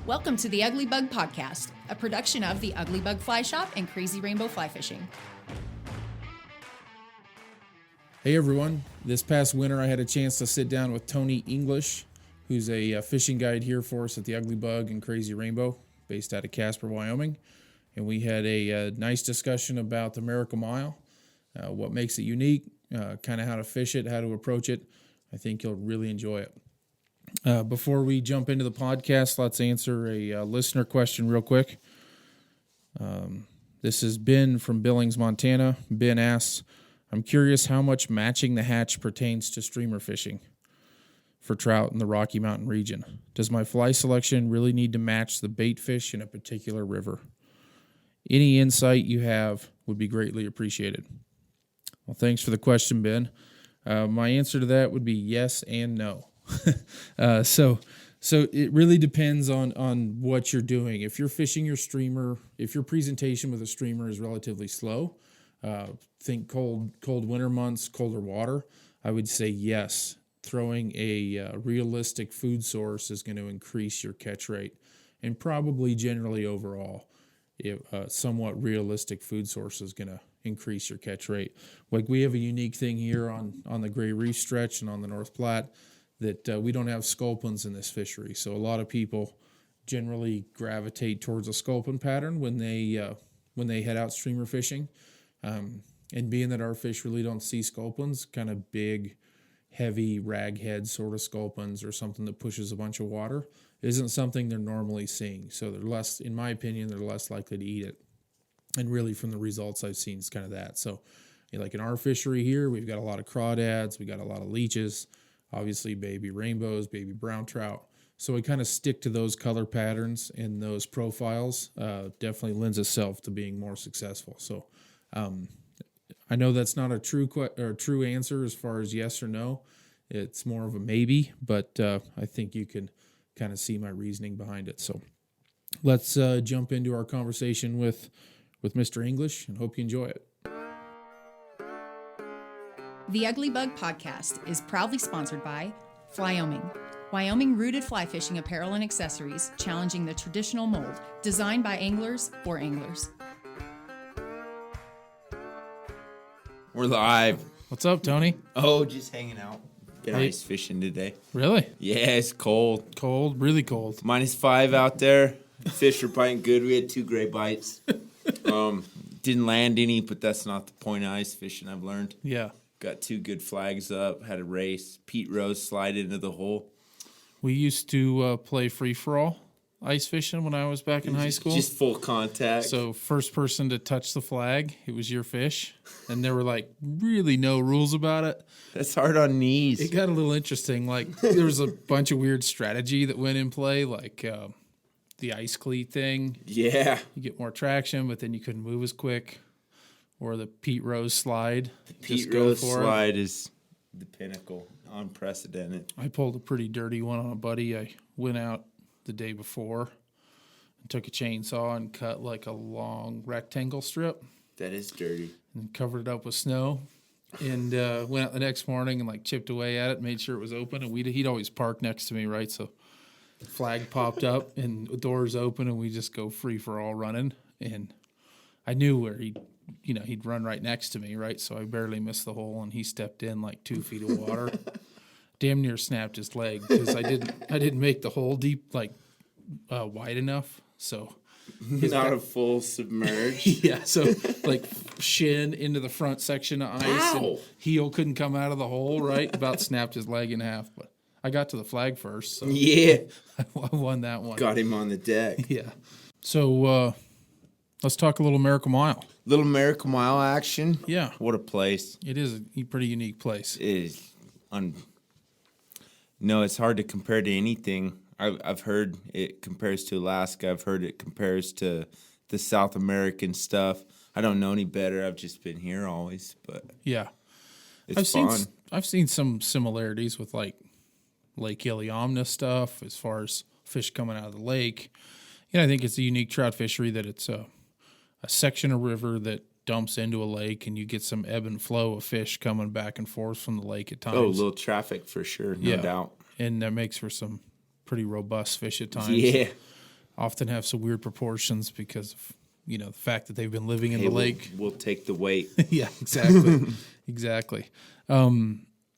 Welcome to the Ugly Bug Podcast, a production of the Ugly Bug Fly Shop and Crazy Rainbow Fly Fishing. Hey everyone, this past winter I had a chance to sit down with Tony English, who's a fishing guide here for us at the Ugly Bug and Crazy Rainbow, based out of Casper, Wyoming. And we had a nice discussion about the Miracle Mile, what makes it unique, kind of how to fish it, how to approach it. I think you'll really enjoy it. Before we jump into the podcast, let's answer a listener question real quick. This is Ben from Billings, Montana. Ben asks, I'm curious how much matching the hatch pertains to streamer fishing for trout in the Rocky Mountain region. Does my fly selection really need to match the bait fish in a particular river? Any insight you have would be greatly appreciated. Well, thanks for the question, Ben. My answer to that would be yes and no. So it really depends on what you're doing. If you're fishing your streamer, if your presentation with a streamer is relatively slow, think cold winter months, colder water, I would say yes. Throwing a realistic food source is going to increase your catch rate, and probably generally overall, somewhat realistic food source is going to increase your catch rate. Like we have a unique thing here on the Gray Reef stretch and on the North Platte that we don't have sculpins in this fishery. So a lot of people generally gravitate towards a sculpin pattern when they head out streamer fishing. And being that our fish really don't see sculpins, kind of big, heavy raghead sort of sculpins or something that pushes a bunch of water, isn't something they're normally seeing. So they're less, in my opinion, they're less likely to eat it. And really from the results I've seen, it's kind of that. So like in our fishery here, we've got a lot of crawdads, we got a lot of leeches, obviously baby rainbows, baby brown trout. So we kind of stick to those color patterns and those profiles. Definitely lends itself to being more successful. So I know that's not a true answer as far as yes or no. It's more of a maybe, but I think you can kind of see my reasoning behind it. So let's jump into our conversation with Mr. English, and hope you enjoy it. The Ugly Bug Podcast is proudly sponsored by Wyoming. Wyoming-rooted fly fishing apparel and accessories challenging the traditional mold, designed by anglers for anglers. We're live. What's up, Tony? Oh, just hanging out. Been ice fishing today. Really? Yeah, it's cold. Cold, really cold. -5 out there. Fish are biting good. We had 2 gray bites. Didn't land any, but that's not the point of ice fishing, I've learned. Yeah. Got 2 good flags up. Had a race. Pete Rose slide into the hole. We used to play free-for-all ice fishing when I was back in high school. Just full contact. So first person to touch the flag, it was your fish. And there were like really no rules about it. That's hard on knees. It got a little interesting. Like there was a bunch of weird strategy that went in play, like the ice cleat thing. Yeah. You get more traction, but then you couldn't move as quick. Or the Pete Rose slide. Pete Rose slide is the pinnacle. Unprecedented. I pulled a pretty dirty one on a buddy. I went out the day before and took a chainsaw and cut like a long rectangle strip. That is dirty. And covered it up with snow. And went out the next morning and like chipped away at it, made sure it was open. And he'd always park next to me, right? So the flag popped up and the doors open and we just go free for all running. And I knew where he'd run right next to me, right? So I barely missed the hole, and he stepped in like 2 feet of water. Damn near snapped his leg because I didn't make the hole deep, like wide enough. So not a full submerge. Yeah, so like shin into the front section of ice. Ow! And heel couldn't come out of the hole, right? About snapped his leg in half, but I got to the flag first. So yeah. I won that one. Got him on the deck. Yeah. So let's talk a little Miracle Mile. Little Miracle Mile action. Yeah. What a place. It is a pretty unique place. It is. No, it's hard to compare to anything. I've heard it compares to Alaska. I've heard it compares to the South American stuff. I don't know any better. I've just been here always, but yeah, it's fun. I've seen some similarities with like Lake Iliamna stuff as far as fish coming out of the lake. I think it's a unique trout fishery that it's a section of river that dumps into a lake, and you get some ebb and flow of fish coming back and forth from the lake at times. Oh, a little traffic for sure, no doubt. And that makes for some pretty robust fish at times. Yeah. often have some weird proportions because of, the fact that they've been living in the lake. We'll take the weight. Yeah, exactly. Exactly.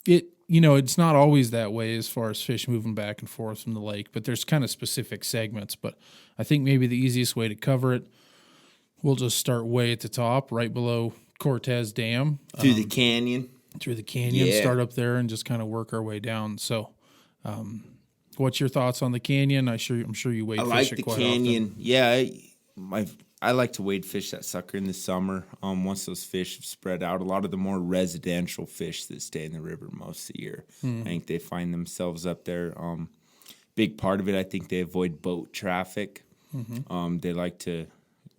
It's not always that way as far as fish moving back and forth from the lake, but there's kind of specific segments. But I think maybe the easiest way to cover it, we'll just start way at the top, right below Cortez Dam. Through the canyon. Start up there and just kind of work our way down. So what's your thoughts on the canyon? I'm sure you wade fish it quite often. I like the canyon. Yeah, I like to wade fish that sucker in the summer. Once those fish have spread out, a lot of the more residential fish that stay in the river most of the year, I think they find themselves up there. Big part of it, I think they avoid boat traffic. They like to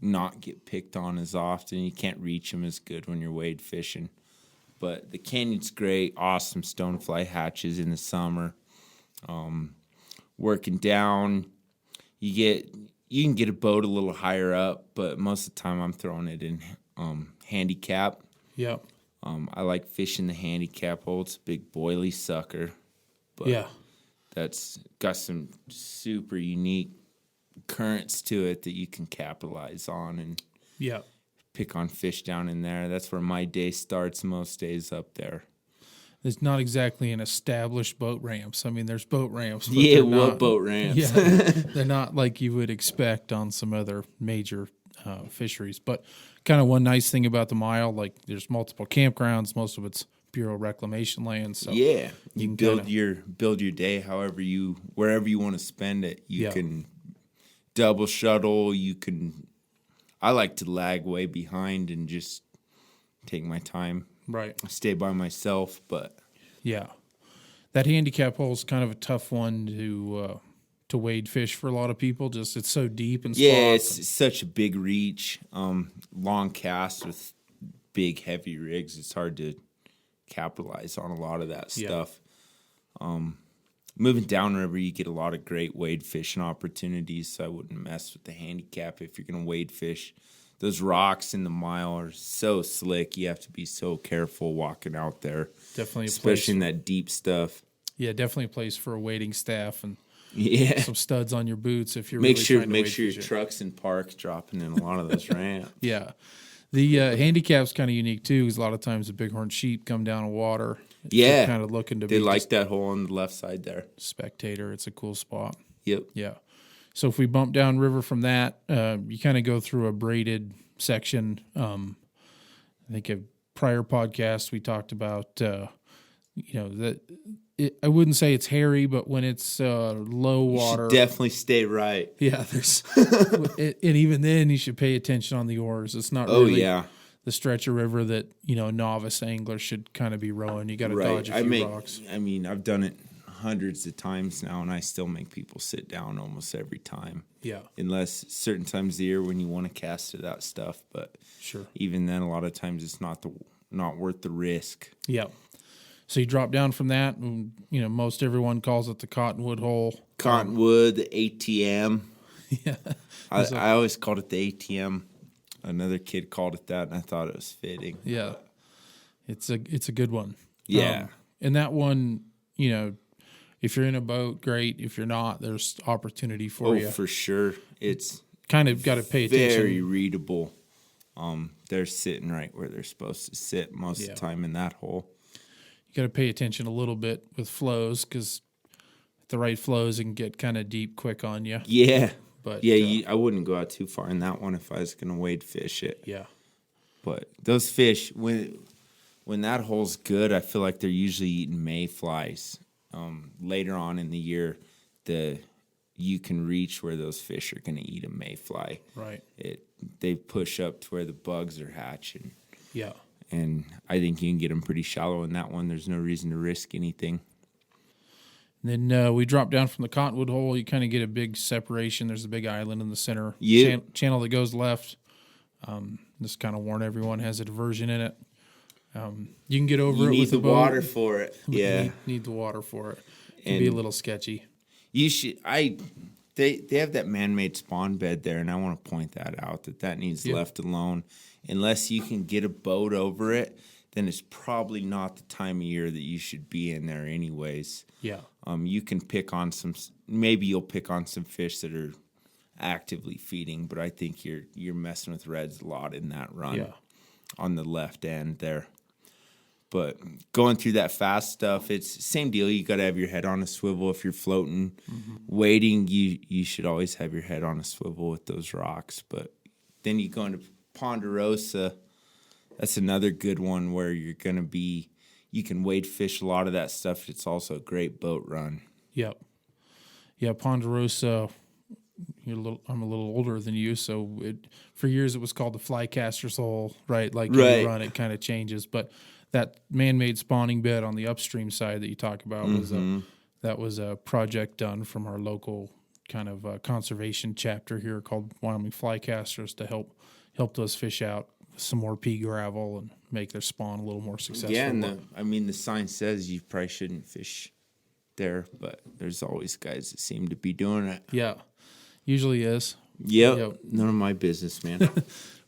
not get picked on as often. You can't reach them as good when you're wade fishing. But the canyon's great. Awesome stonefly hatches in the summer. Working down, you can get a boat a little higher up, but most of the time I'm throwing it in handicap. Yep. I like fishing the handicap hole. It's a big boily sucker. But that's got some super unique currents to it that you can capitalize on and pick on fish down in there. That's where my day starts most days up there. It's not exactly an established boat ramps. I mean, there's boat ramps. But what boat ramps? Yeah, they're not like you would expect on some other major fisheries. But kind of one nice thing about the mile, like there's multiple campgrounds. Most of it's Bureau Reclamation land. So you can build your day wherever you want to spend it. You can double shuttle. I like to lag way behind and just take my time. Right. Stay by myself, but that handicap hole is kind of a tough one to wade fish for a lot of people. Just it's so deep and it's such a big reach, long cast with big heavy rigs. It's hard to capitalize on a lot of that stuff. Moving downriver, you get a lot of great wade fishing opportunities. So I wouldn't mess with the handicap if you're going to wade fish. Those rocks in the mile are so slick. You have to be so careful walking out there. Definitely, especially in that deep stuff. Yeah, definitely a place for a wading staff and some studs on your boots if you're make really sure trying to make wade sure your fish it. truck's in park, dropping in a lot of those ramps. Yeah, the handicap's kind of unique too, because a lot of times the bighorn sheep come down in water. Yeah, kind of looking to. They be like that hole on the left side there. Spectator, it's a cool spot. Yep. Yeah. So if we bump down river from that, you kind of go through a braided section. I think a prior podcast we talked about, that I wouldn't say it's hairy, but when it's low water, you should definitely stay right. Yeah, there's, and even then you should pay attention on the oars. It's not really the stretch of river that a novice angler should kind of be rowing. You got to dodge a few rocks. I mean, I've done it hundreds of times now, and I still make people sit down almost every time. Yeah. Unless certain times of the year when you want to cast to that stuff, but even then, a lot of times it's not worth the risk. Yeah. So you drop down from that, and most everyone calls it the Cottonwood hole. Cottonwood, the ATM. Yeah. I always called it the ATM. Another kid called it that, and I thought it was fitting. Yeah. It's a good one. Yeah. And that one, if you're in a boat, great. If you're not, there's opportunity for you. Oh, for sure. It's kind of got to pay attention. Very readable. They're sitting right where they're supposed to sit most of the time in that hole. You got to pay attention a little bit with flows because the right flows can get kind of deep quick on you. Yeah. But I wouldn't go out too far in that one if I was going to wade fish it. Yeah. But those fish, when that hole's good, I feel like they're usually eating mayflies. Later on in the year, you can reach where those fish are going to eat a mayfly. Right. They push up to where the bugs are hatching. Yeah. And I think you can get them pretty shallow in that one. There's no reason to risk anything. And then we drop down from the Cottonwood hole. You kind of get a big separation. There's a big island in the center. Yeah. Channel that goes left. Just kind of warn everyone has a diversion in it. You can get over it with the boat. You need the water for it. Yeah. Need the water for it. It can be a little sketchy. You should. They have that man-made spawn bed there, and I want to point that out, that needs left alone. Unless you can get a boat over it, then it's probably not the time of year that you should be in there anyways. Yeah. You can maybe you'll pick on some fish that are actively feeding, but I think you're messing with reds a lot in that run on the left end there. But going through that fast stuff, it's the same deal. You got to have your head on a swivel if you're floating. Wading, you should always have your head on a swivel with those rocks. But then you go into Ponderosa. That's another good one where you can wade fish a lot of that stuff. It's also a great boat run. Yep. Yeah, Ponderosa. I'm a little older than you, so for years it was called the Flycaster's Hole, right? Like you run, it kind of changes. But that man-made spawning bed on the upstream side that you talk about was a project done from our local kind of conservation chapter here called Wyoming Flycasters to help those fish out with some more pea gravel and make their spawn a little more successful. Yeah, and the sign says you probably shouldn't fish there, but there's always guys that seem to be doing it. Yeah, usually is. Yep. None of my business, man.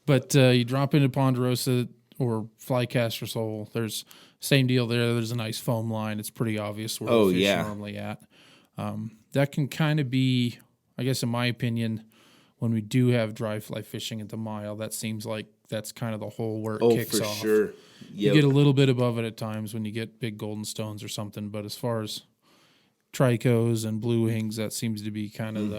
But you drop into Ponderosa or Flycaster's Hole, there's same deal there. There's a nice foam line. It's pretty obvious where the fish are normally at. That can kind of be, I guess in my opinion, when we do have dry fly fishing at the mile, that seems like that's kind of the hole where it kicks off. Oh, for sure. Yep. You get a little bit above it at times when you get big golden stones or something, but as far as tricos and blue wings, that seems to be kind of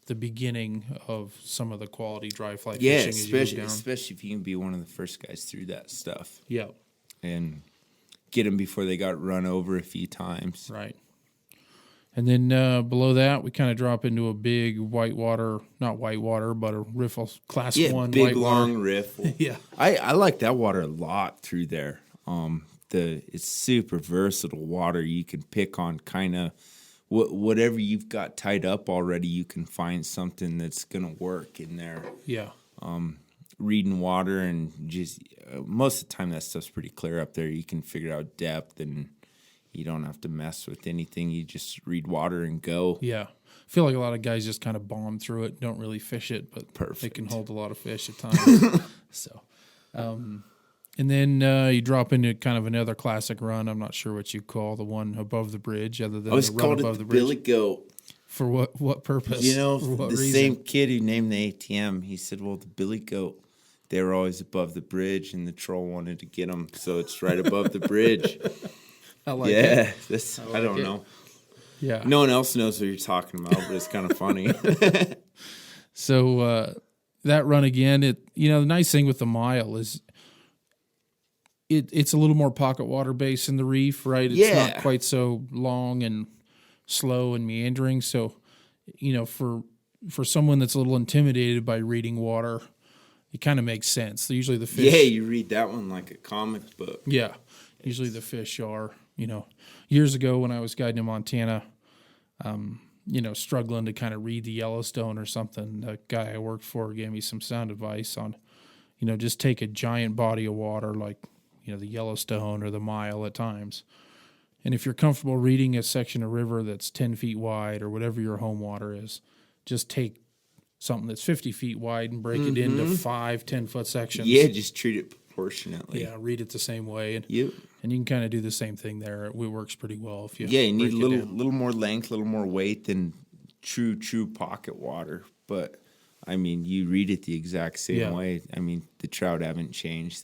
the beginning of some of the quality dry fly fishing. Especially if you can be one of the first guys through that stuff. Yeah. And get them before they got run over a few times. Right. And then below that, we kind of drop into a big whitewater, not whitewater, but a riffle, class 1 big, whitewater. long riffle. Yeah. I like that water a lot through there. It's super versatile water. You can pick on kind of whatever you've got tied up already. You can find something that's going to work in there. Yeah. Reading water and just most of the time that stuff's pretty clear up there. You can figure out depth and you don't have to mess with anything. You just read water and go. Yeah. I feel like a lot of guys just kind of bomb through it, don't really fish it, but they can hold a lot of fish at times. So, and then you drop into kind of another classic run. I'm not sure what you call the one above the bridge, other than the run above the bridge. Billy Goat. For what purpose? The same kid who named the ATM, he said, well, the Billy Goat, they were always above the bridge, and the troll wanted to get them, so it's right above the bridge. I like it. I don't know. Yeah. No one else knows what you're talking about, but it's kind of funny. So that run again, the nice thing with the mile is it's a little more pocket water base in the reef, right? It's not quite so long and slow and meandering. So, for someone that's a little intimidated by reading water, it kind of makes sense. Usually the fish. Yeah, you read that one like a comic book. Yeah. Usually the fish are, years ago when I was guiding in Montana, struggling to kind of read the Yellowstone or something, the guy I worked for gave me some sound advice on, just take a giant body of water like, the Yellowstone or the mile at times. And if you're comfortable reading a section of river that's 10 feet wide or whatever your home water is, just take something that's 50 feet wide and break it into 5 10-foot sections. Yeah, just treat it proportionately. Yeah, read it the same way. And, yep. And you can kind of do the same thing there. It works pretty well if you you need a little more length, a little more weight than true pocket water. But, you read it the exact same way. The trout haven't changed.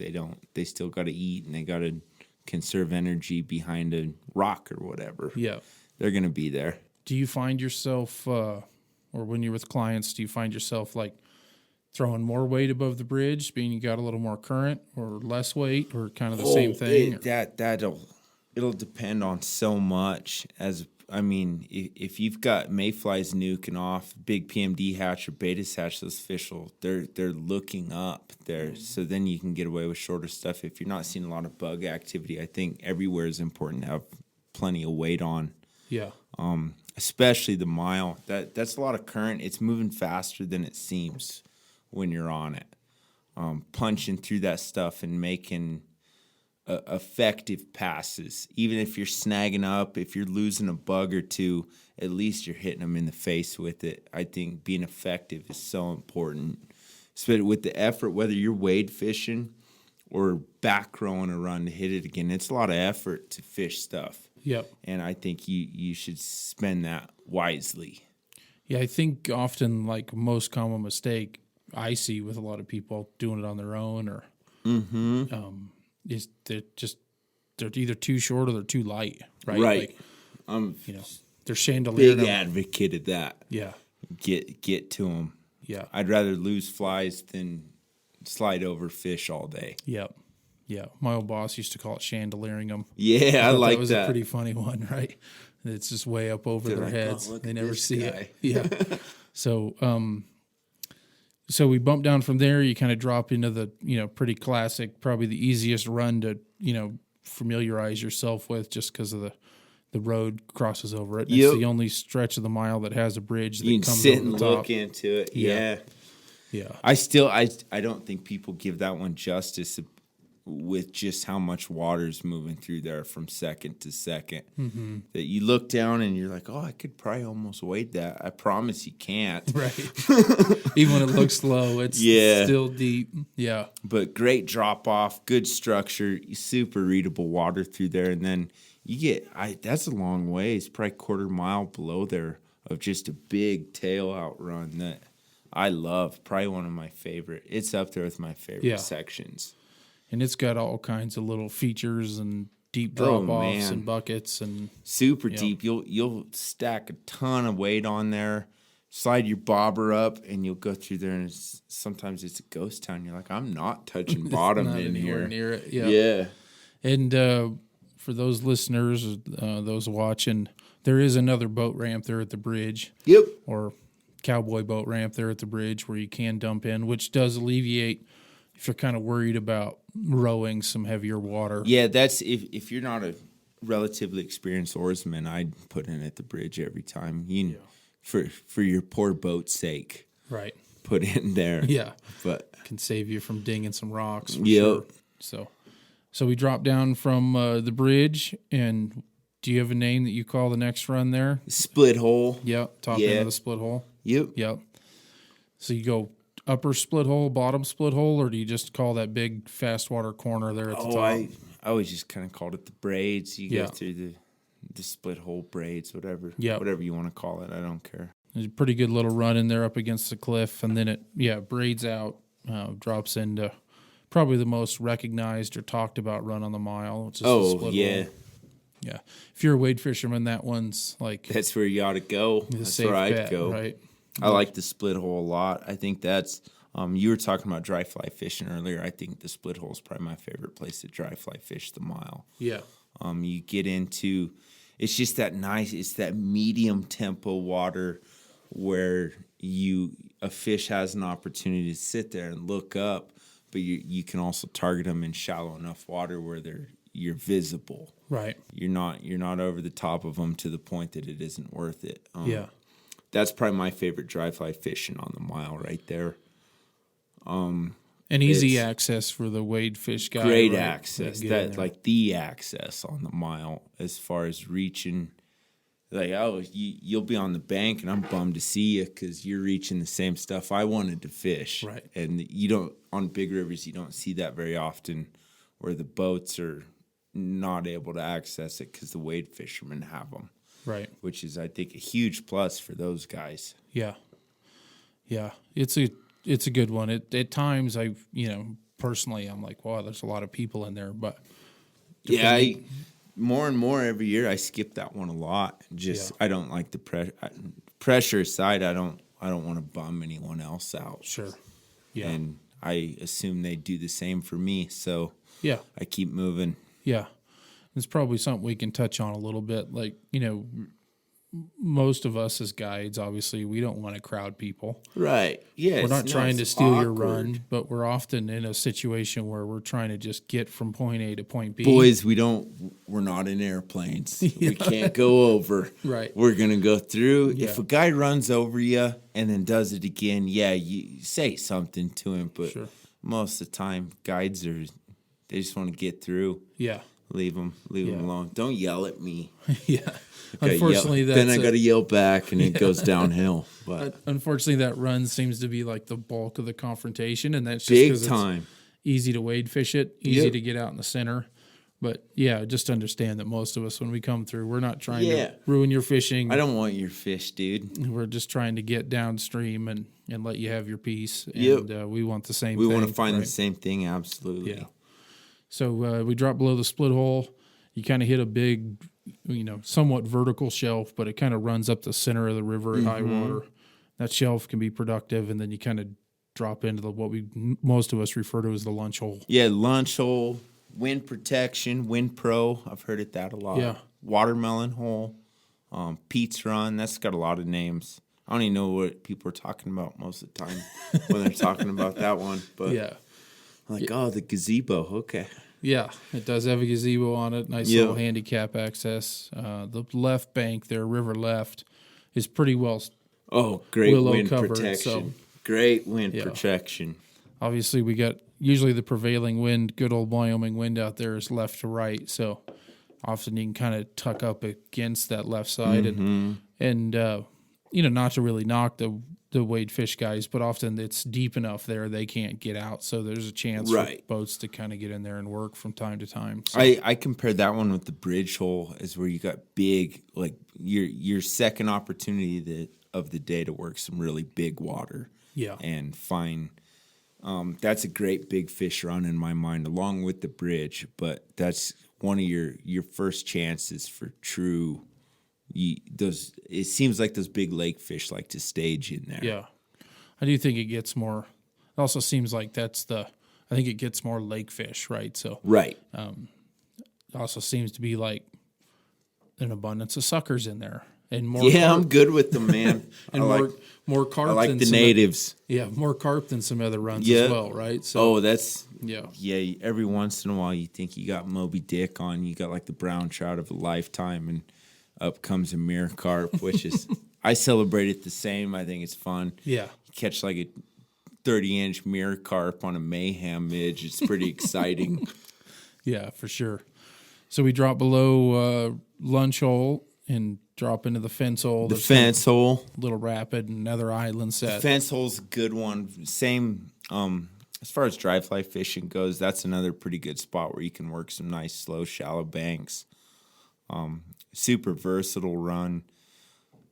They still got to eat, and they got to conserve energy behind a rock or whatever. Yeah. They're going to be there. Do you find yourself, or when you're with clients, do you find yourself like throwing more weight above the bridge, being you got a little more current, or less weight, or kind of the same thing? It'll depend on so much. If you've got mayflies nuking off, big PMD hatch or beta hatch, those fish they're looking up there. So then you can get away with shorter stuff. If you're not seeing a lot of bug activity, I think everywhere is important to have plenty of weight on. Yeah. Especially the mile. That's a lot of current. It's moving faster than it seems when you're on it. Punching through that stuff and making effective passes. Even if you're snagging up, if you're losing a bug or two, at least you're hitting them in the face with it. I think being effective is so important. So with the effort, whether you're wade fishing or back rowing a run to hit it again, it's a lot of effort to fish stuff. Yep. And I think you should spend that wisely. Yeah, I think often, like, most common mistake I see with a lot of people doing it on their own or is they're either too short or they're too light, right? Right. Like, I'm they're chandelier. big advocate of that. Yeah. Get to them. Yeah. I'd rather lose flies than slide over fish all day. Yep. Yeah. My old boss used to call it chandeliering them. Yeah, I like that was that. a pretty funny one, right? It's just way up over their like, heads. "Oh, look They at never this see guy." it. Yeah. So we bump down from there. You kind of drop into the, pretty classic, probably the easiest run to, familiarize yourself with just because of the road crosses over it. Yep. It's the only stretch of the mile that has a bridge that You can comes sit over and the top. look into it. Yeah. Yeah. I don't think people give that one justice with just how much water's moving through there from second to second. Mm-hmm. That you look down and you're like, oh, I could probably almost wade that. I promise you can't. Right. Even when it looks low, it's still deep. Yeah. But great drop off, good structure, super readable water through there. And then you get, that's a long ways, probably quarter mile below there of just a big tail outrun that I love. Probably one of my favorite. It's up there with my favorite sections. And it's got all kinds of little features and deep drop-offs and buckets and super deep. You'll stack a ton of weight on there, slide your bobber up, and you'll go through there. And sometimes it's a ghost town. You're like, I'm not touching bottom not in here. Near it. Yeah. Yeah. And for those listeners, those watching, there is another boat ramp there at the bridge. Yep. Or cowboy boat ramp there at the bridge where you can dump in, which does alleviate if you're kind of worried about rowing some heavier water. Yeah, that's if you're not a relatively experienced oarsman, I'd put in at the bridge every time. For your poor boat's sake. Right. Put in there. Yeah. But can save you from dinging some rocks. For yep. Sure. So we drop down from the bridge, and do you have a name that you call the next run there? Split hole. Yep. Top end of the split hole. Yep. Yep. So you go upper split hole, bottom split hole, or do you just call that big fast water corner there at the top? I always just kind of called it the braids. You go through the split hole braids, whatever you want to call it. I don't care. There's a pretty good little run in there up against the cliff, and then it braids out, drops into probably the most recognized or talked about run on the mile, which is the split hole. Yeah. If you're a wade fisherman, that one's like... That's where you ought to go. That's where I'd go. Right? I like the split hole a lot. I think that's... you were talking about dry fly fishing earlier. I think the split hole is probably my favorite place to dry fly fish the mile. Yeah. You get into... It's just that nice... It's that medium tempo water where a fish has an opportunity to sit there and look up, but you can also target them in shallow enough water where you're visible. Right. You're not over the top of them to the point that it isn't worth it. That's probably my favorite dry fly fishing on the mile right there. And easy access for the wade fish guy. Great right? access. That like the access on the mile as far as reaching. Like, you'll be on the bank, and I'm bummed to see you because you're reaching the same stuff I wanted to fish. Right. And you don't, on big rivers, you don't see that very often where the boats are not able to access it because the wade fishermen have them. Right. Which is, I think, a huge plus for those guys. Yeah. Yeah. It's a good one. At times, personally, I'm like, wow, there's a lot of people in there, but. More and more every year, I skip that one a lot. I don't like the pressure aside. I don't want to bum anyone else out. Sure. Yeah. And I assume they do the same for me. So yeah, I keep moving. Yeah. It's probably something we can touch on a little bit. Like, most of us as guides, obviously, we don't want to crowd people. Right. Yeah. We're not trying to steal your run, but we're often in a situation where we're trying to just get from point A to point B. Boys, we're not in airplanes. Yeah. We can't go over. Right. We're going to go through. Yeah. If a guy runs over you and then does it again, you say something to him. But most of the time, guides they just want to get through. Yeah. Leave them alone. Don't yell at me. Yeah. Unfortunately, then I got to yell back, and it goes downhill. But unfortunately, that run seems to be like the bulk of the confrontation, and that's just big because time. It's easy to wade fish it, easy to get out in the center, But yeah, just understand that most of us, when we come through, we're not trying Yeah. to ruin your fishing. I don't want your fish, dude. We're just trying to get downstream and let you have your piece. Yep. And we want the same We thing. want to find right? the same thing, absolutely. Yeah. So we drop below the split hole. You kind of hit a big, somewhat vertical shelf, but it kind of runs up the center of the river at high water. That shelf can be productive, and then you kind of drop into what most of us refer to as the lunch hole. Yeah, lunch hole, wind protection, wind pro. I've heard it that a lot. Yeah. Watermelon hole, Pete's Run. That's got a lot of names. I don't even know what people are talking about most of the time when they're talking about that one. But Yeah. like, oh, the gazebo. Okay. Yeah, it does have a gazebo on it. Nice little handicap access. The left bank there, river left, is pretty well. Oh, great willow wind covered, protection. so- Great wind protection. Obviously, we got usually the prevailing wind, good old Wyoming wind out there is left to right. So often you can kind of tuck up against that left side and not to really knock the wade fish guys, but often it's deep enough there they can't get out. So there's a chance for boats to kind of get in there and work from time to time. So. I compared that one with the bridge hole as where you got big, like your second opportunity of the day to work some really big water. Yeah. And find that's a great big fish run in my mind, along with the bridge. But that's one of your first chances for true. It seems like those big lake fish like to stage in there. Yeah, I do think it gets more. It also seems like I think it gets more lake fish, right? So Right. it also seems to be like an abundance of suckers in there. And more Yeah, carp, I'm good with them, man. and more carp. I like than the some natives. more carp than some other runs as well, right? So that's yeah. Every once in a while, you think you got Moby Dick on, you got like the brown trout of a lifetime, and up comes a mirror carp, which is I celebrate it the same. I think it's fun. Yeah, you catch like a 30-inch mirror carp on a mayhem midge. It's pretty exciting. Yeah, for sure. So we drop below lunch hole and drop into the fence hole. The fence hole, little rapid, and another island set. The fence hole's a good one. Same as far as dry fly fishing goes. That's another pretty good spot where you can work some nice, slow, shallow banks. Super versatile run.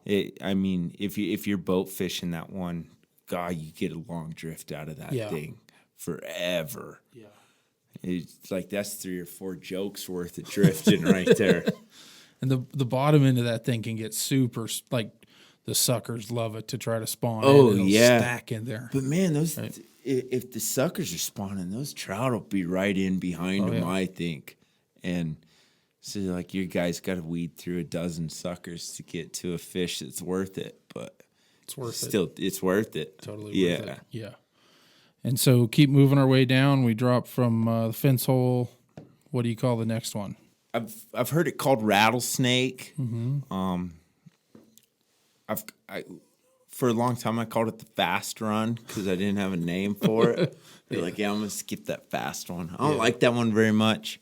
If you're boat fishing that one, God, you get a long drift out of that thing forever. Yeah. It's like that's 3 or 4 jokes worth of drifting right there. And the bottom end of that thing can get super, like the suckers love it to try to spawn. Stack in there. But man, if the suckers are spawning, those trout will be right in behind them, I think. And so like your guys got to weed through a dozen suckers to get to a fish that's worth it. But it's worth it. It's worth it. Totally worth it. Yeah. And so keep moving our way down. We drop from the fence hole. What do you call the next one? I've heard it called rattlesnake. Mm-hmm. For a long time I called it the fast run because I didn't have a name for it. They're like, I'm gonna skip that fast one. I don't like that one very much.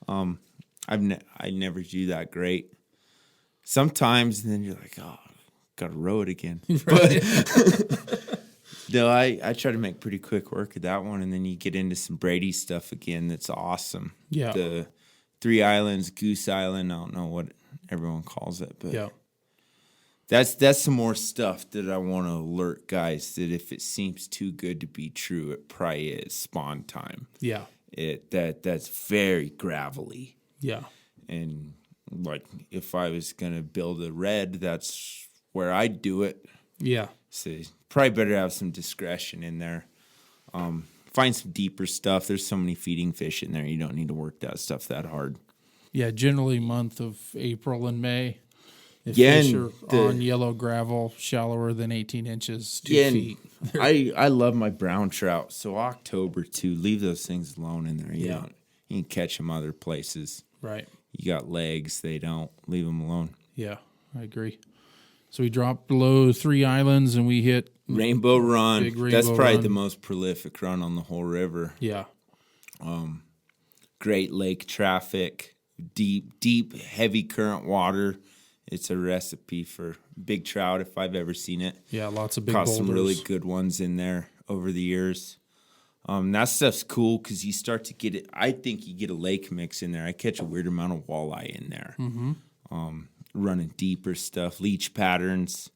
I never do that great. Sometimes, and then you're like, oh, gotta row it again. But no, I try to make pretty quick work of that one, and then you get into some Brady stuff again. That's awesome. Yeah. The 3 Islands, Goose Island. I don't know what everyone calls it, but that's some more stuff that I want to alert guys that if it seems too good to be true, it probably is spawn time. Yeah. That's very gravelly. Yeah. And like if I was gonna build a red, that's where I'd do it. Yeah. So probably better have some discretion in there. Find some deeper stuff. There's so many feeding fish in there. You don't need to work that stuff that hard. Yeah, generally month of April and May. If fish are on yellow gravel, shallower than 18 inches, 2 feet. I love my brown trout. So October too. Leave those things alone in there. You can catch them other places. Right. You got legs. They don't. Leave them alone. Yeah, I agree. So we drop below 3 islands and we hit Rainbow Run. That's probably run. the most prolific run on the whole river. Yeah. Great lake traffic, deep, heavy current water. It's a recipe for big trout if I've ever seen it. Yeah, lots of big Caught boulders. some really good ones in there over the years. That stuff's cool because you start to get it. I think you get a lake mix in there. I catch a weird amount of walleye in there. Running deeper stuff, leech patterns,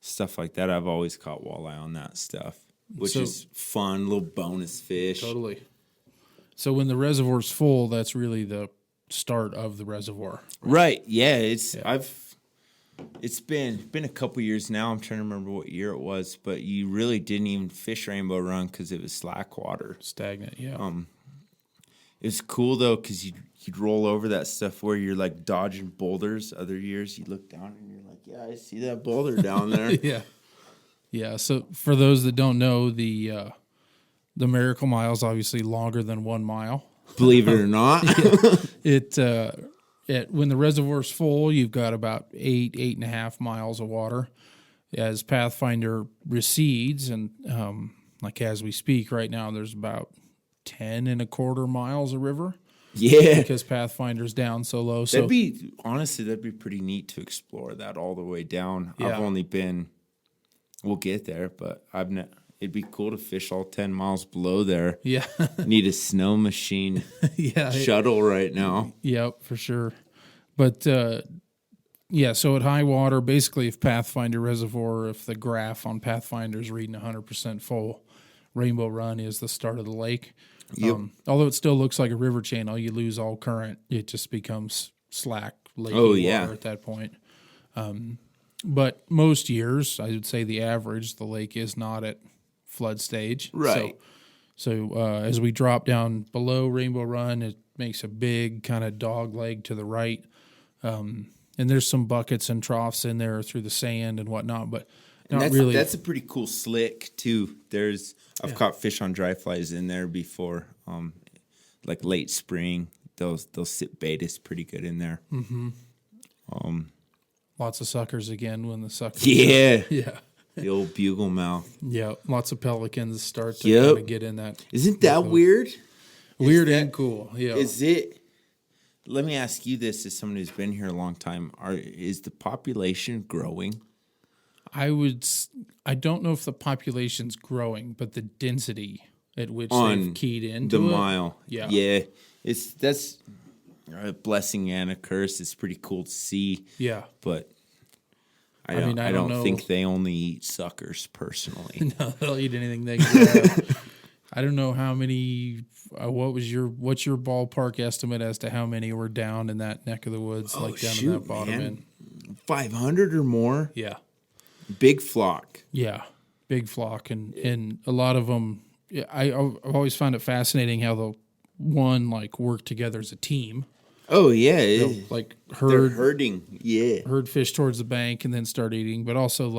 stuff like that. I've always caught walleye on that stuff, which is fun, little bonus fish. Totally. So when the reservoir's full, that's really the start of the reservoir. Right. Yeah. It's been a couple years now. I'm trying to remember what year it was, but you really didn't even fish Rainbow Run because it was slack water. Stagnant, yeah. It was cool though because you'd roll over that stuff where you're like dodging boulders. Other years you look down and you're like, yeah, I see that boulder down there. Yeah. So for those that don't know, the Miracle Mile is obviously longer than 1 mile. Believe it or not. When the reservoir's full, you've got about 8.5 miles of water. As Pathfinder recedes, and like as we speak right now, there's about 10.25 miles of river. Yeah, because Pathfinder's down so low. So that'd be pretty neat to explore that all the way down. Yeah. I've only been. We'll get there, but it'd be cool to fish all 10 miles below there. Yeah, need a snow machine. Shuttle right now. Yep, for sure. But so at high water, basically, if Pathfinder Reservoir, if the graph on Pathfinder is reading 100% full, Rainbow Run is the start of the lake. Yep. Although it still looks like a river channel, you lose all current. It just becomes slack lake water at that point. But most years, I would say the average, the lake is not at flood stage. Right. So as we drop down below Rainbow Run, it makes a big kind of dog leg to the right. And there's some buckets and troughs in there through the sand and whatnot, but really. That's a pretty cool slick too. I've caught fish on dry flies in there before, like late spring. They'll sit betas pretty good in there. Mm-hmm. Lots of suckers again when the suckers. Yeah. Yeah. The old bugle mouth. Yeah. Lots of pelicans start to kind of get in that. Isn't that weird? Weird and cool. Yeah. Let me ask you this as someone who's been here a long time. Is the population growing? I don't know if the population's growing, but the density at which they've keyed into the mile. Yeah. Yeah. That's a blessing and a curse. It's pretty cool to see. Yeah. But I don't know. Think they only eat suckers personally. No, they'll eat anything they grab. I don't know how many. What's your ballpark estimate as to how many were down in that neck of the woods, in that bottom end? 500 or more. Yeah. Big flock. Yeah, big flock, and a lot of them. I've always found it fascinating how they'll work together as a team. Oh yeah, they're herding. Yeah, herd fish towards the bank and then start eating, but also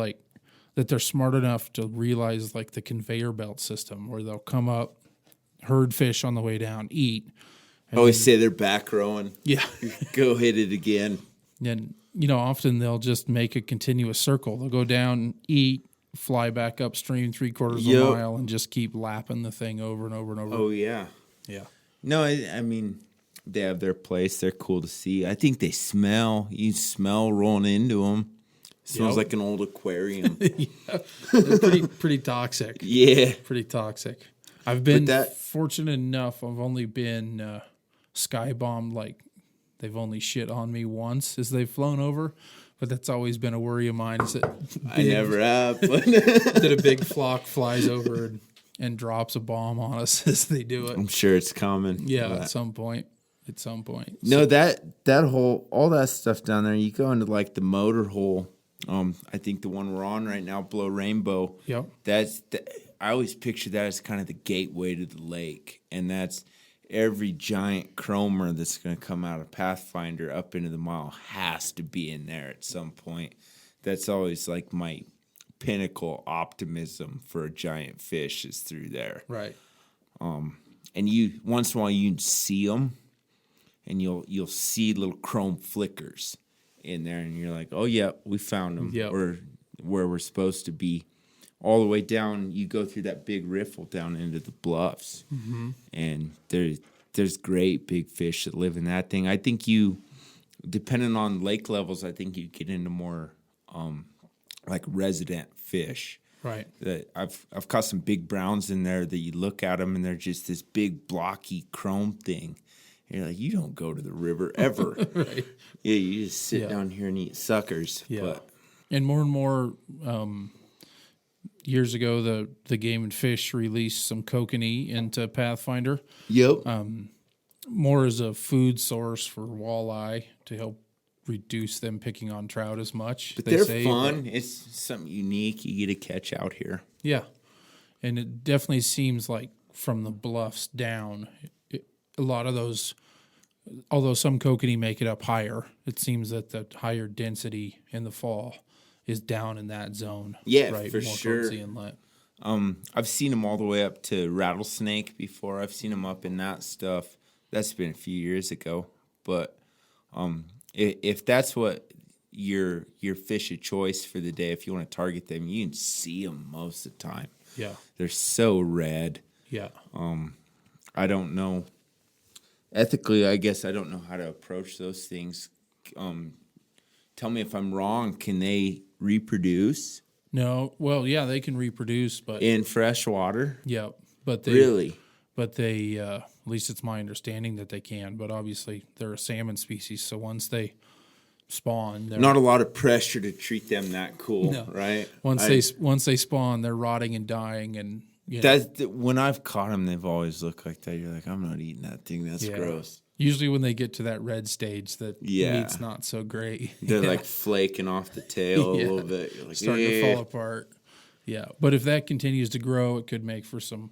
that they're smart enough to realize the conveyor belt system where they'll come up, herd fish on the way down, eat. Always say they're back rowing. Yeah, go hit it again. And often they'll just make a continuous circle. They'll go down, eat, fly back upstream 3/4 of a mile, and just keep lapping the thing over and over and over. Oh yeah, yeah. No, I mean, they have their place. They're cool to see. I think they smell. You smell rolling into them. Smells like an old aquarium. Yeah. They're pretty toxic. Yeah. Pretty toxic. I've been fortunate enough. I've only been sky bombed. They've only shit on me once as they've flown over. But that's always been a worry of mine. Is that I never have. That a big flock flies over and drops a bomb on us as they do it. I'm sure it's common. Yeah, at some point. No, that whole, all that stuff down there, you go into the motor hole. I think the one we're on right now, below Rainbow. Yep. I always picture that as kind of the gateway to the lake, and that's every giant chromer that's going to come out of Pathfinder up into the mile has to be in there at some point. That's always my pinnacle optimism for a giant fish is through there. Right. And you once in a while you see them, and you'll see little chrome flickers in there, and you're like, oh yeah, we found them. Yep. Or where we're supposed to be. All the way down, you go through that big riffle down into the bluffs, and there's great big fish that live in that thing. I think depending on lake levels, I think you get into more resident fish. Right. That I've caught some big browns in there that you look at them and they're just this big blocky chrome thing. And you're like, you don't go to the river ever. Right. Yeah, you just sit down here and eat suckers. Yeah. But And more years ago, the Game and Fish released some kokanee into Pathfinder. yep. More as a food source for walleye to help reduce them picking on trout as much. But they're fun. It's something unique you get to catch out here. Yeah. And it definitely seems like from the bluffs down, a lot of those, although some kokanee make it up higher, it seems that the higher density in the fall is down in that zone. Yeah, right, for more sure. towards the inlet. I've seen them all the way up to rattlesnake before. I've seen them up in that stuff. That's been a few years ago. But if that's what your fish of choice for the day, if you want to target them, you can see them most of the time. Yeah. They're so red. Yeah. I don't know. Ethically, I guess I don't know how to approach those things. Tell me if I'm wrong. Can they reproduce No, well, yeah, they can reproduce, but in fresh water? yeah, but they Really? But they, at least it's my understanding that they can. But obviously, they're a salmon species, so once they spawn, they're Not a lot of pressure to treat them that cool, No. right? once they spawn, they're rotting and dying, and When I've caught them, they've always looked like that. You're like, I'm not eating that thing. That's Yeah. gross. Usually, when they get to that red stage, that Yeah. meat's not so great. They're like flaking off the tail a Yeah. little bit. You're like, starting to fall apart. Yeah, but if that continues to grow, it could make for some,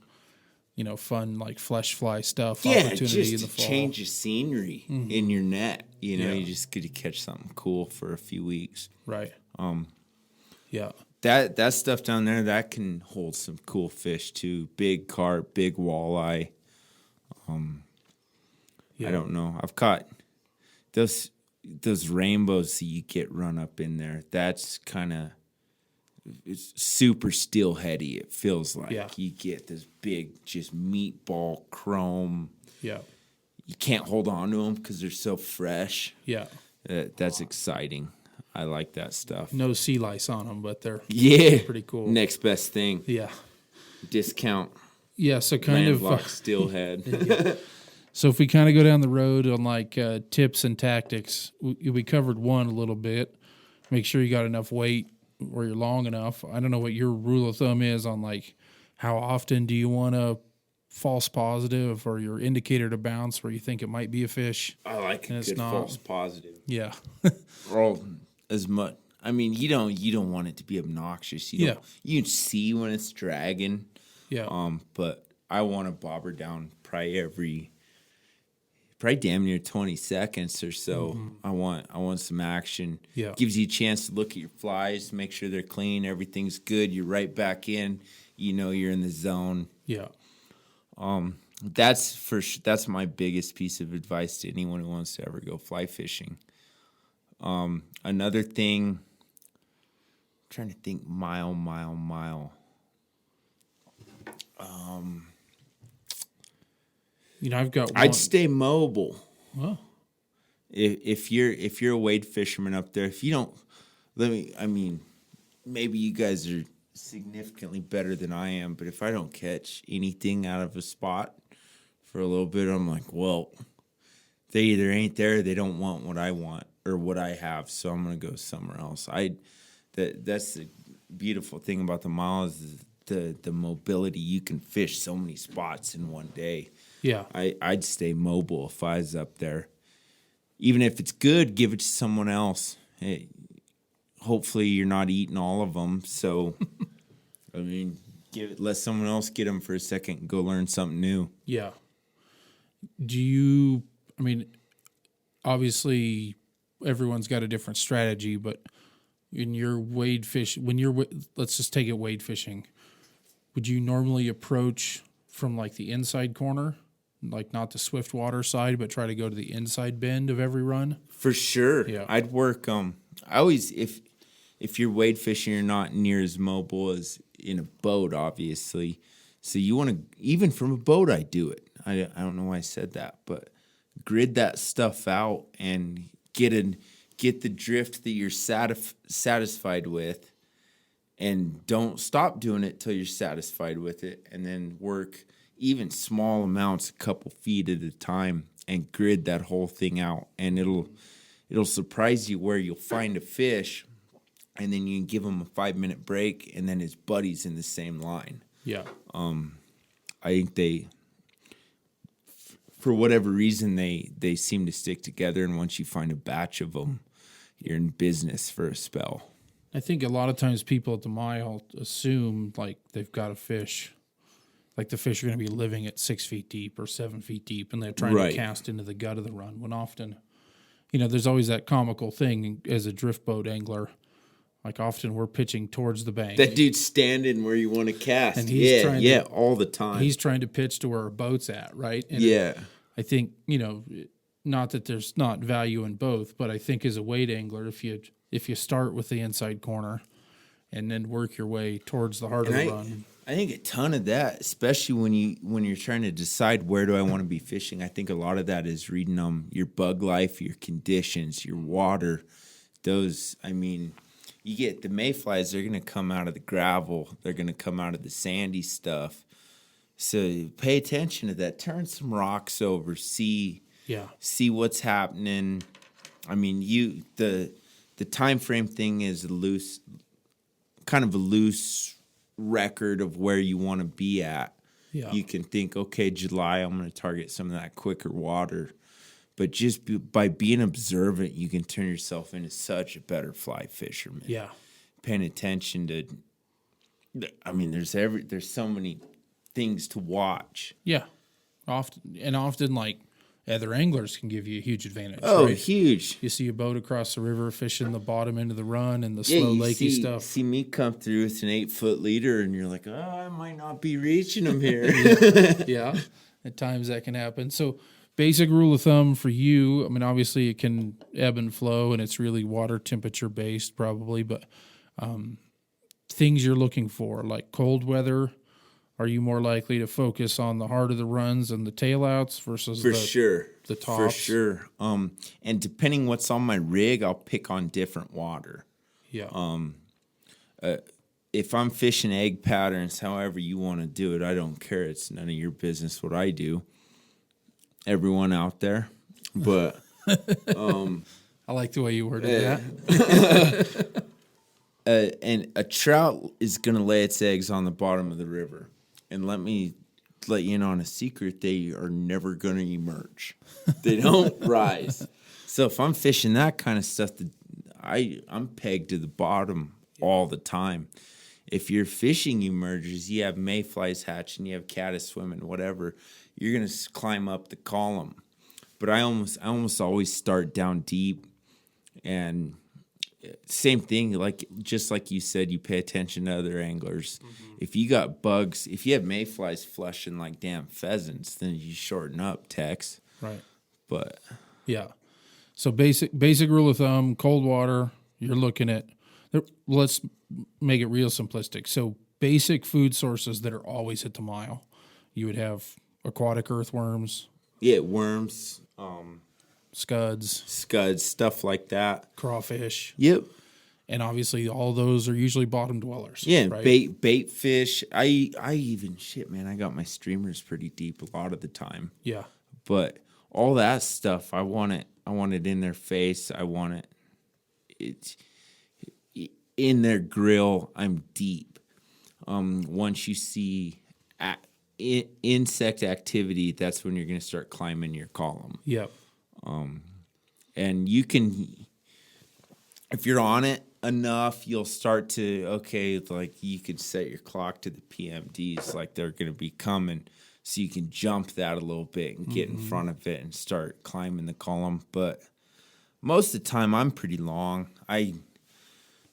fun like flesh fly stuff opportunity just in the to fall. change your scenery in your net. Yeah. You just get to catch something cool for a few weeks. Right. Yeah. That stuff down there, that can hold some cool fish too. Big carp, big walleye. Yeah. I don't know. I've caught those rainbows that you get run up in there. That's kind of it's super steelheady. It feels like Yeah. you get this big, just meatball chrome. Yeah. You can't hold on to them because they're so fresh. Yeah. That's exciting. I like that stuff. No sea lice on them, but they're Yeah, pretty cool. Next best thing. Yeah. Discount. Yeah. So kind of. Landlocked steelhead. So if we kind of go down the road on like tips and tactics, we covered one a little bit. Make sure you got enough weight or you're long enough. I don't know what your rule of thumb is on like how often do you want to false positive or your indicator to bounce where you think it might be a fish. I like a And it's good not. false positive. Yeah. Or as much. I mean, you don't want it to be obnoxious. You can see when it's dragging. Yeah. But I want to bobber down probably damn near 20 seconds or so. I want some action. Yeah. Gives you a chance to look at your flies, make sure they're clean, everything's good. You're right back in. You're in the zone. Yeah. That's my biggest piece of advice to anyone who wants to ever go fly fishing. Another thing, I'm trying to think mile. I've got one. I'd stay mobile. Well, If you're a wade fisherman up there, if you don't, maybe you guys are significantly better than I am, but if I don't catch anything out of a spot for a little bit, I'm like, well, they either ain't there, or they don't want what I want or what I have, so I'm gonna go somewhere else. That's the beautiful thing about the mile is the mobility. You can fish so many spots in one day. yeah. I'd stay mobile if I was up there. Even if it's good, give it to someone else. Hey, hopefully you're not eating all of them. So, let someone else get them for a second and go learn something new. Yeah. Obviously everyone's got a different strategy, but in your wade fish, let's just take it wade fishing. Would you normally approach from like the inside corner, like not the swift water side, but try to go to the inside bend of every run? For sure. Yeah. I'd work I always if you're wade fishing, you're not near as mobile as in a boat, obviously. So you want to, even from a boat, I do it. I don't know why I said that, but grid that stuff out and get the drift that you're satisfied with, and don't stop doing it till you're satisfied with it, and then work even small amounts, a couple feet at a time, and grid that whole thing out. And it'll surprise you where you'll find a fish, and then you can give him a 5-minute break, and then his buddy's in the same line. Yeah. I think for whatever reason, they seem to stick together, and once you find a batch of them, you're in business for a spell. I think a lot of times people at the mile assume like they've got a fish, like the fish are going to be living at 6 feet deep or 7 feet deep, and they're trying to cast into the gut of the run. When often, there's always that comical thing as a drift boat angler. Like often we're pitching towards the bank. That dude's standing where you want to cast. And he's all the time. He's trying to pitch to where our boat's at, right? And I think, not that there's not value in both, but I think as a weight angler, if you start with the inside corner and then work your way towards the heart of the run. I think a ton of that, especially when you're trying to decide where do I want to be fishing. I think a lot of that is reading your bug life, your conditions, your water. Those, you get the mayflies, they're going to come out of the gravel. They're going to come out of the sandy stuff. So pay attention to that. Turn some rocks over. See what's happening. The time frame thing is kind of a loose record of where you want to be at. Yeah. You can think, okay, July, I'm going to target some of that quicker water. But just by being observant, you can turn yourself into such a better fly fisherman. Yeah. Paying attention to, there's so many things to watch. Yeah. Often like other anglers can give you a huge advantage. Oh, right? huge. You see a boat across the river fishing the bottom end of the run and the slow lakey stuff. See me come through with an 8-foot leader, and you're like, oh, I might not be reaching them here. Yeah. At times that can happen. So basic rule of thumb for you, obviously it can ebb and flow, and it's really water temperature based probably, but things you're looking for, like cold weather, are you more likely to focus on the heart of the runs and the tailouts versus the tops? For sure. And depending what's on my rig, I'll pick on different water. Yeah. If I'm fishing egg patterns, however you want to do it, I don't care. It's none of your business what I do. Everyone out there, but I like the way you worded that. And a trout is going to lay its eggs on the bottom of the river. And let me let you in on a secret, they are never going to emerge. They don't rise. So if I'm fishing that kind of stuff, I'm pegged to the bottom all the time. If you're fishing emerges, you have mayflies hatching, you have caddis swimming, whatever, you're going to climb up the column. But I almost always start down deep, and same thing, just like you said, you pay attention to other anglers. Mm-hmm. If you got bugs, if you have mayflies flushing like damn pheasants, then you shorten up, Tex. Right. But yeah. So basic rule of thumb, cold water, you're looking at, let's make it real simplistic. So basic food sources that are always at the mile. You would have aquatic earthworms. Yeah, worms. Scuds, stuff like that. Crawfish. Yep. And obviously all those are usually bottom dwellers. Yeah, right? bait fish. I even, I got my streamers pretty deep a lot of the time. Yeah. But all that stuff, I want it in their face. I want it in their grill. I'm deep. Once you see insect activity, that's when you're going to start climbing your column. Yep. And you can, if you're on it enough, you'll start to, you could set your clock to the PMDs, like they're going to be coming. So you can jump that a little bit and get in front of it and start climbing the column. But most of the time, I'm pretty long.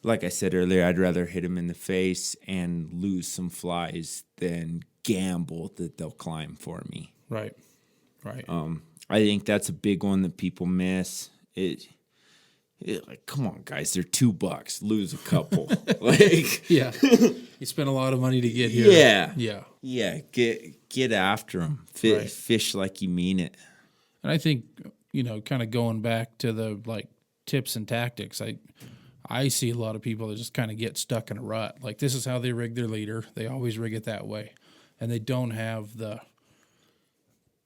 Like I said earlier, I'd rather hit them in the face and lose some flies than gamble that they'll climb for me. Right. I think that's a big one that people miss. Come on, guys, they're $2. Lose a couple. Yeah, you spent a lot of money to get here. Yeah. Get after them. Fish like you mean it. And I think kind of going back to the tips and tactics. I see a lot of people that just kind of get stuck in a rut. Like, this is how they rig their leader. They always rig it that way. And they don't have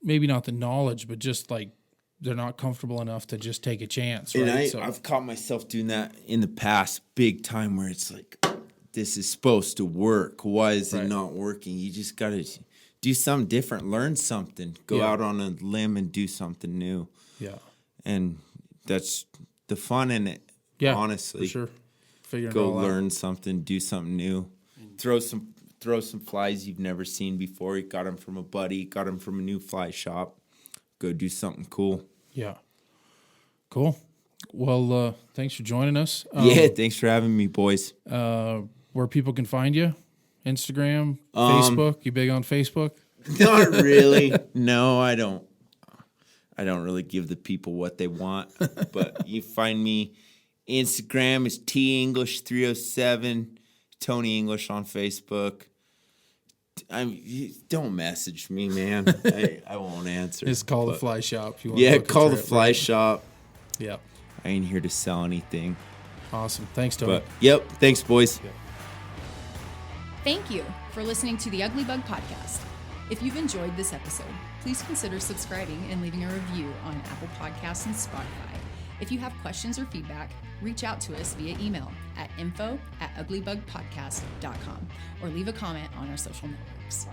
maybe not the knowledge, but just like they're not comfortable enough to just take a chance. Right? And I've caught myself doing that in the past big time, where it's like, this is supposed to work. Why is it not working? You just got to do something different, learn something, go out on a limb and do something new. Yeah. And that's the fun in it. Yeah, honestly, for sure. Go learn something, do something new, throw some flies you've never seen before. You got them from a buddy, got them from a new fly shop. Go do something cool. Yeah, cool. Well, thanks for joining us. Thanks for having me, boys. Where people can find you? Instagram, Facebook. You big on Facebook? Not really. No, I don't. I don't really give the people what they want. But you find me. Instagram is TEnglish307, Tony English on Facebook. Don't message me, man. I won't answer. Just call the fly shop. If you want call the fly shop. Yeah. I ain't here to sell anything. Awesome. Thanks, Tony. Thanks, boys. Yep. Thank you for listening to the Ugly Bug Podcast. If you've enjoyed this episode, please consider subscribing and leaving a review on Apple Podcasts and Spotify. If you have questions or feedback, reach out to us via email at info@uglybugpodcast.com or leave a comment on our social networks.